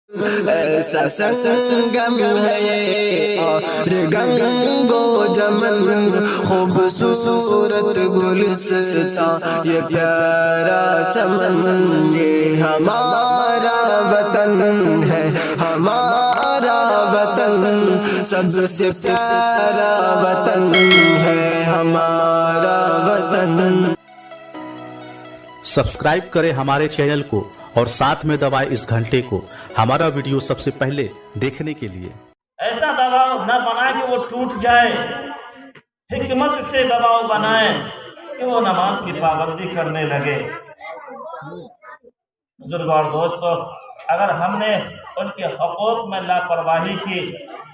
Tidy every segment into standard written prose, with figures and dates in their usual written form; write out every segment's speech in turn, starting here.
ایسا سنگم ہے یہ اور گنگو جمن، خوبصورت گلستان یہ پیارا چمن، یہ ہمارا وطن ہے، ہمارا وطن سب سے پیارا وطن ہے، ہمارا وطن۔ سبسکرائب کریں ہمارے چینل کو اور ساتھ میں دبائیں اس گھنٹے کو ہمارا ویڈیو سب سے پہلے دیکھنے کے لیے۔ ایسا دباؤ نہ بنائے کہ وہ ٹوٹ جائے، حکمت سے دباؤ بنائے کہ وہ نماز کی پابندی کرنے لگے۔ بزرگ اور دوستو، اگر ہم نے ان کے حقوق میں لاپرواہی کی،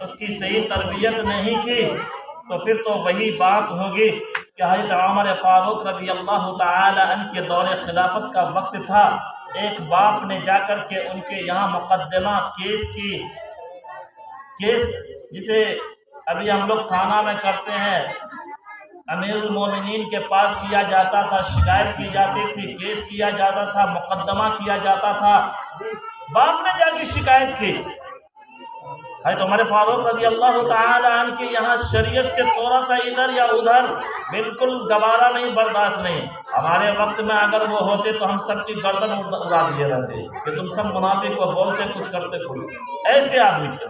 اس کی صحیح تربیت نہیں کی، تو پھر تو وہی بات ہوگی کہ حضرت عمر فاروق رضی اللہ تعالی عنہ کے دور خلافت کا وقت تھا، ایک باپ نے جا کر کے ان کے یہاں مقدمہ کیس جسے ابھی ہم لوگ تھانہ میں کرتے ہیں، امیر المومنین کے پاس کیا جاتا تھا، شکایت کی جاتی تھی، کیس کیا جاتا تھا، مقدمہ کیا جاتا تھا۔ باپ نے جا کے شکایت کی، حضرت عمر فاروق رضی اللہ تعالی عنہ کے یہاں شریعت سے تھوڑا سا ادھر یا ادھر بالکل گوارا نہیں، برداشت نہیں۔ ہمارے وقت میں اگر وہ ہوتے تو ہم سب کی گردن اڑا دیے رہتے کہ تم سب منافق کو بولتے کچھ کرتے کچھ، ایسے آدمی تھے۔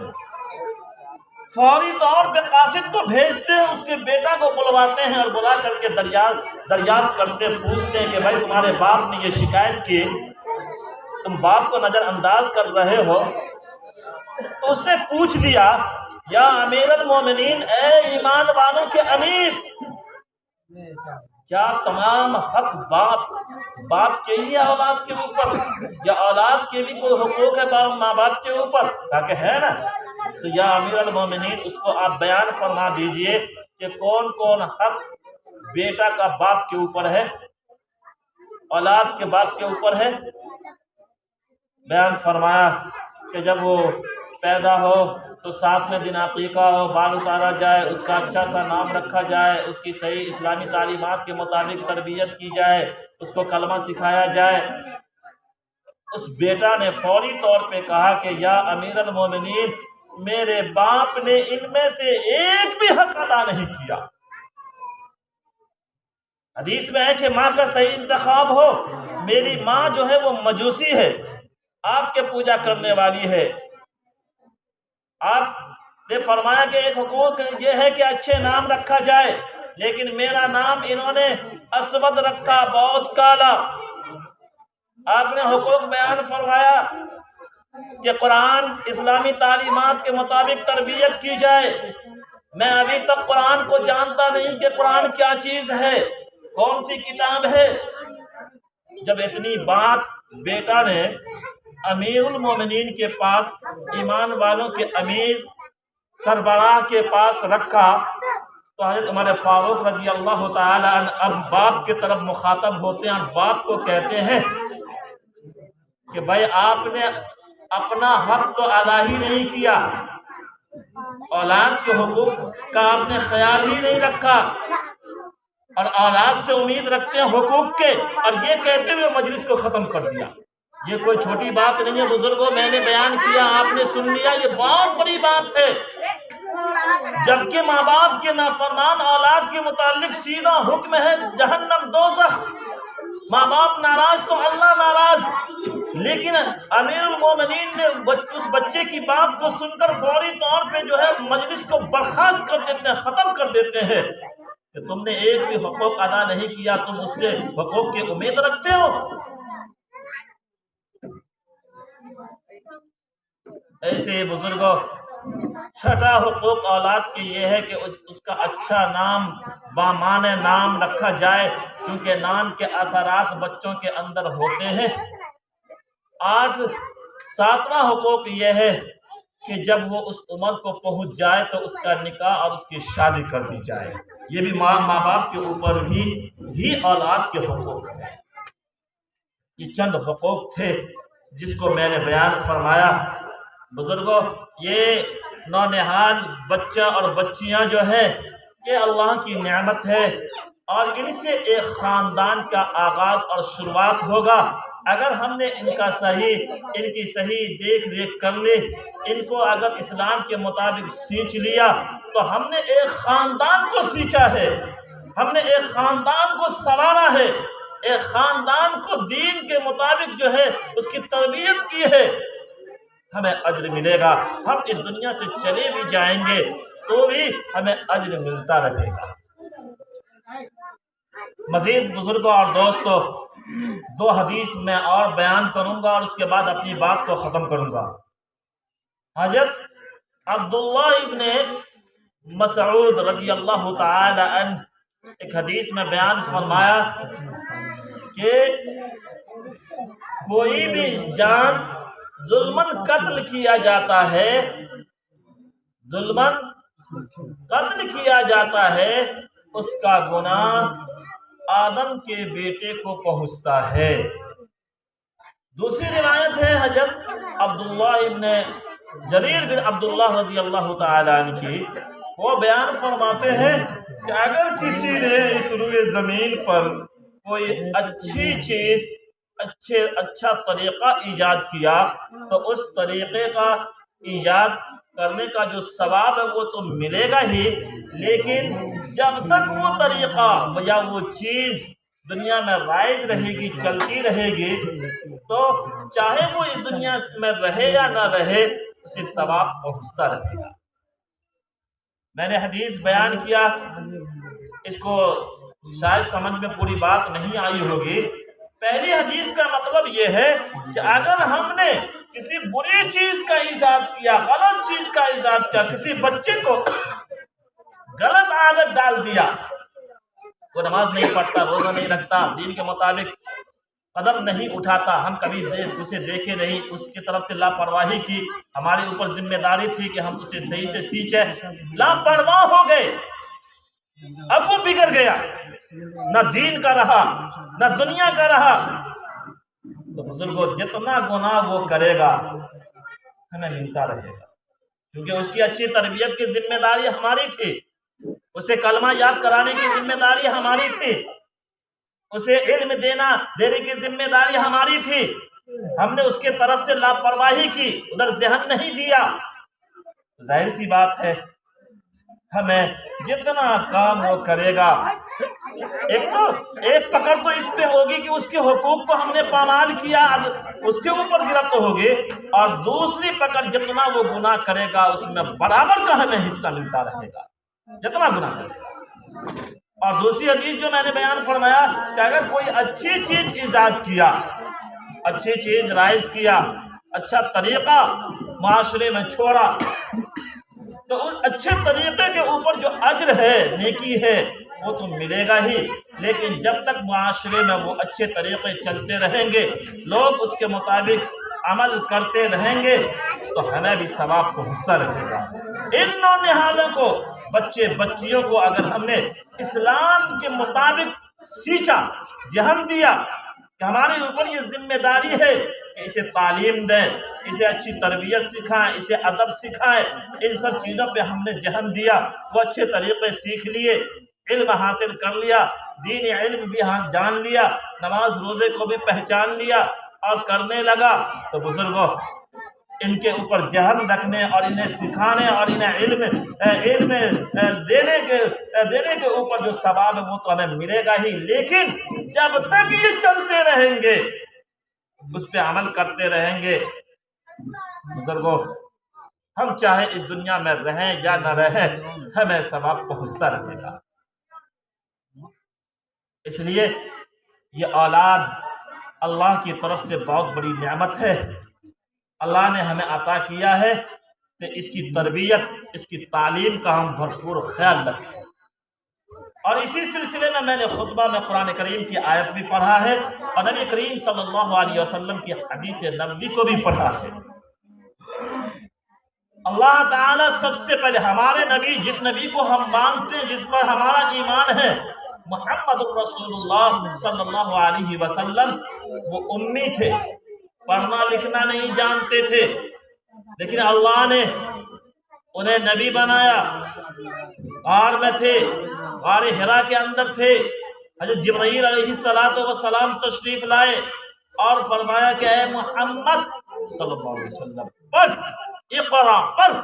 فوری طور پہ قاصد کو بھیجتے ہیں، اس کے بیٹا کو بلواتے ہیں اور بلا کر کے دریافت کرتے، پوچھتے ہیں کہ بھائی تمہارے باپ نے یہ شکایت کی، تم باپ کو نظر انداز کر رہے ہو؟ تو اس نے پوچھ دیا، یا امیر المومنین، اے ایمان والوں کے امیر، کیا تمام حق باپ کے ہی اولاد کے اوپر، یا اولاد کے بھی کوئی حقوق ہے ماں باپ کے اوپر؟ کہا کہ ہے نا۔ تو یا امیر المومنین، اس کو آپ بیان فرما دیجئے کہ کون کون حق بیٹا کا باپ کے اوپر ہے، اولاد کے باپ کے اوپر ہے۔ بیان فرمایا کہ جب وہ پیدا ہو تو 7ویں دن عقیقہ ہو، بال اتارا جائے، اس کا اچھا سا نام رکھا جائے، اس کی صحیح اسلامی تعلیمات کے مطابق تربیت کی جائے، اس کو کلمہ سکھایا جائے۔ اس بیٹا نے فوری طور پہ کہا کہ یا امیر المومنین، میرے باپ نے ان میں سے ایک بھی حق ادا نہیں کیا۔ حدیث میں ہے کہ ماں کا صحیح انتخاب ہو، میری ماں جو ہے وہ مجوسی ہے، آپ کے پوجا کرنے والی ہے۔ آپ نے فرمایا کہ ایک حقوق یہ ہے کہ اچھے نام رکھا جائے، لیکن میرا نام انہوں نے اسود رکھا، بہت کالا۔ آپ نے حقوق بیان فرمایا کہ قرآن اسلامی تعلیمات کے مطابق تربیت کی جائے۔ میں ابھی تک قرآن کو جانتا نہیں کہ قرآن کیا چیز ہے، کون سی کتاب ہے۔ جب اتنی بات بیٹا نے امیر المومنین کے پاس، ایمان والوں کے امیر سربراہ کے پاس رکھا، تو حضرت عمر فاروق رضی اللہ تعالی عنہ اب باپ کی طرف مخاطب ہوتے ہیں اور باپ کو کہتے ہیں کہ بھائی آپ نے اپنا حق تو ادا ہی نہیں کیا، اولاد کے حقوق کا آپ نے خیال ہی نہیں رکھا، اور اولاد سے امید رکھتے ہیں حقوق کے، اور یہ کہتے ہوئے مجلس کو ختم کر دیا۔ یہ کوئی چھوٹی بات نہیں ہے بزرگوں، میں نے بیان کیا، آپ نے سن لیا، یہ بہت بڑی بات ہے۔ جبکہ ماں باپ کے نافرمان اولاد کے متعلق سیدھا حکم ہے جہنم، دوزخ۔ ماں باپ ناراض تو اللہ ناراض۔ لیکن امیر المومنین نے اس بچے کی بات کو سن کر فوری طور پہ جو ہے مجلس کو برخاست کر دیتے ہیں، ختم کر دیتے ہیں کہ تم نے ایک بھی حقوق ادا نہیں کیا، تم اس سے حقوق کی امید رکھتے ہو۔ ایسے بزرگوں، چھٹا حقوق اولاد کے یہ ہے کہ اس کا اچھا نام، بامان نام رکھا جائے، کیونکہ نام کے اثرات بچوں کے اندر ہوتے ہیں۔ 7واں حقوق یہ ہے کہ جب وہ اس عمر کو پہنچ جائے تو اس کا نکاح اور اس کی شادی کر دی جائے۔ یہ بھی ماں باپ کے اوپر بھی اولاد کے حقوق ہیں۔ یہ چند حقوق تھے جس کو میں نے بیان فرمایا۔ بزرگوں، یہ نونہال بچہ اور بچیاں جو ہے یہ اللہ کی نعمت ہے، اور ان سے ایک خاندان کا آغاز اور شروعات ہوگا۔ اگر ہم نے ان کی صحیح دیکھ ریکھ کر لی، ان کو اگر اسلام کے مطابق سینچ لیا، تو ہم نے ایک خاندان کو سینچا ہے، ہم نے ایک خاندان کو سنوارا ہے، ایک خاندان کو دین کے مطابق جو ہے اس کی تربیت کی ہے، ہمیں اجر ملے گا۔ ہم اس دنیا سے چلے بھی جائیں گے تو بھی ہمیں اجر ملتا رہے گا۔ مزید بزرگوں اور دوستوں، 2 حدیث میں اور بیان کروں گا اور اس کے بعد اپنی بات کو ختم کروں گا۔ حضرت عبداللہ ابن مسعود رضی اللہ تعالی عنہ ایک حدیث میں بیان فرمایا کہ کوئی بھی جان ظلماً قتل کیا جاتا ہے، ظلماً قتل کیا جاتا ہے، اس کا گناہ آدم کے بیٹے کو پہنچتا ہے۔ دوسری روایت ہے حضرت عبداللہ ابن جریر بن عبداللہ رضی اللہ تعالی عنہ کی، وہ بیان فرماتے ہیں کہ اگر کسی نے اس روئے زمین پر کوئی اچھی چیز، اچھا طریقہ ایجاد کیا، تو اس طریقے کا ایجاد کرنے کا جو ثواب ہے وہ تو ملے گا ہی، لیکن جب تک وہ طریقہ یا وہ چیز دنیا میں رائج رہے گی، چلتی رہے گی، تو چاہے وہ اس دنیا میں رہے یا نہ رہے، اسے ثواب پہنچتا رہے گا۔ میں نے حدیث بیان کیا، اس کو شاید سمجھ میں پوری بات نہیں آئی ہوگی۔ پہلی حدیث کا مطلب یہ ہے کہ اگر ہم نے کسی بری چیز کا ایجاد کیا، غلط چیز کا ایجاد کیا، کسی بچے کو غلط عادت ڈال دیا، وہ نماز نہیں پڑھتا، روزہ نہیں رکھتا، دین کے مطابق قدم نہیں اٹھاتا، ہم کبھی اسے دیکھے نہیں، اس کی طرف سے لاپرواہی کی، ہمارے اوپر ذمہ داری تھی کہ ہم اسے صحیح سے سیکھیں، لاپرواہ ہو گئے، اب وہ بگڑ گیا، نہ دین کا رہا نہ دنیا کا رہا، تو بزرگوں جتنا گناہ وہ کرے گا ہمیں ملتا رہے گا، کیونکہ اس کی اچھی تربیت کی ذمہ داری ہماری تھی، اسے کلمہ یاد کرانے کی ذمہ داری ہماری تھی، اسے علم دینے کی ذمہ داری ہماری تھی، ہم نے اس کے طرف سے لاپرواہی کی، ادھر ذہن نہیں دیا، ظاہر سی بات ہے ہمیں جتنا کام وہ کرے گا، ایک پکڑ تو اس پہ ہوگی کہ اس کے حقوق کو ہم نے پامال کیا، اس کے اوپر گرفت ہوگی، اور دوسری پکڑ جتنا وہ گناہ کرے گا اس میں برابر کا ہمیں حصہ ملتا رہے گا، جتنا گناہ کرے گا۔ اور دوسری حدیث جو میں نے بیان فرمایا کہ اگر کوئی اچھی چیز ایجاد کیا، اچھی چیز رائج کیا، اچھا طریقہ معاشرے میں چھوڑا، تو اس اچھے طریقے کے اوپر جو اجر ہے، نیکی ہے، وہ تو ملے گا ہی، لیکن جب تک معاشرے میں وہ اچھے طریقے چلتے رہیں گے، لوگ اس کے مطابق عمل کرتے رہیں گے، تو ہمیں بھی ثواب پہنچتا رہے گا۔ ان نونہالوں کو، بچے بچیوں کو اگر ہم نے اسلام کے مطابق سیچا، ذہن دیا کہ ہمارے اوپر یہ ذمہ داری ہے کہ اسے تعلیم دیں، اسے اچھی تربیت سکھائیں، اسے ادب سکھائیں، ان سب چیزوں پہ ہم نے ذہن دیا، وہ اچھے طریقے سیکھ لیے، علم حاصل کر لیا، دین علم بھی جان لیا، نماز روزے کو بھی پہچان لیا اور کرنے لگا، تو بزرگوں ان کے اوپر ذہن رکھنے اور انہیں سکھانے اور انہیں علم دینے کے اوپر جو ثواب ہے وہ تو ہمیں ملے گا ہی، لیکن جب تک یہ چلتے رہیں گے، اس پہ عمل کرتے رہیں گے، بزرگوں ہم چاہے اس دنیا میں رہیں یا نہ رہیں، ہمیں ثواب پہنچتا رہے گا۔ اس لیے یہ اولاد اللہ کی طرف سے بہت بڑی نعمت ہے، اللہ نے ہمیں عطا کیا ہے کہ اس کی تربیت، اس کی تعلیم کا ہم بھرپور خیال رکھیں۔ اور اسی سلسلے میں نے خطبہ میں قرآن کریم کی آیت بھی پڑھا ہے اور نبی کریم صلی اللہ علیہ وسلم کی حدیث نبوی کو بھی پڑھا ہے۔ اللہ تعالیٰ سب سے پہلے ہمارے نبی، جس نبی کو ہم مانتے ہیں، جس پر ہمارا ایمان ہے، محمد رسول اللہ صلی اللہ علیہ وسلم، وہ امی تھے، پڑھنا لکھنا نہیں جانتے تھے، لیکن اللہ نے انہیں نبی بنایا۔ غار میں تھے، غار حرا کے اندر تھے، حضرت جبرائیل علیہ السلام تشریف لائے، اور فرمایا کہ اے محمد صلی اللہ علیہ وسلم پڑھ، اقرا پڑھ،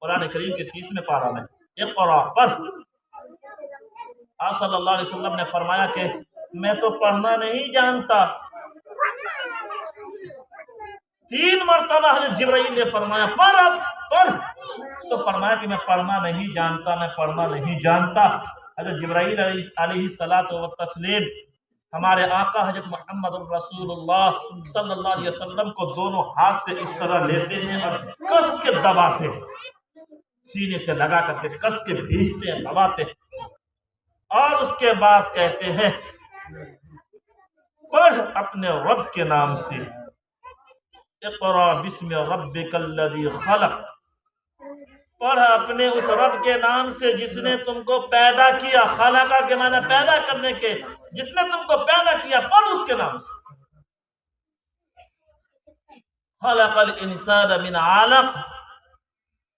قرآن کریم کے 30ویں پارہ میں اقرا پڑھ۔ آپ صلی اللہ علیہ وسلم نے فرمایا کہ میں تو پڑھنا نہیں جانتا۔ 3 مرتبہ حضرت جبرائیل نے فرمایا پڑھ، اب پڑھ، تو فرمایا کہ میں پڑھنا نہیں جانتا، میں پڑھنا نہیں جانتا۔ حضرت جبرائیل علیہ الصلاۃ والتسلیم ہمارے آقا حضرت محمد رسول اللہ صلی اللہ علیہ وسلم کو دونوں ہاتھ سے اس طرح لیتے ہیں اور کس کے دباتے ہیں، سینے سے لگا کر کے کس کے بھیجتے ہیں، دباتے ہیں، اور اس کے بعد کہتے ہیں پڑھ اپنے رب کے نام سے، اقرا بسم ربک الذی خلق، پڑھ اپنے اس رب کے نام سے جس نے تم کو پیدا کیا۔ خلقہ کے معنی پیدا کرنے کے، جس نے تم کو پیدا کیا، پڑھ اس کے نام سے۔ خلق الانسان من علق،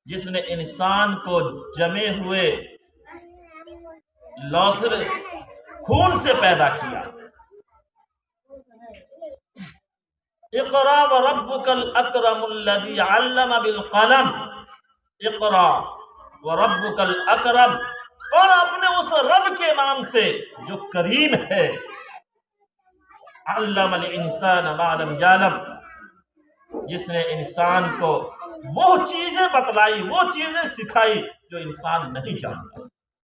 جس نے انسان کو جمے ہوئے لوتھڑے خون سے پیدا کیا۔ اقرا وربک الاکرم الذی علم بالقلم، اقرا وربک الاکرم، اور اپنے اس رب کے نام سے جو کریم ہے۔ علم الانسان ما لم یعلم، جس نے انسان کو وہ چیزیں بتلائی، وہ چیزیں سکھائی جو انسان نہیں جانتا۔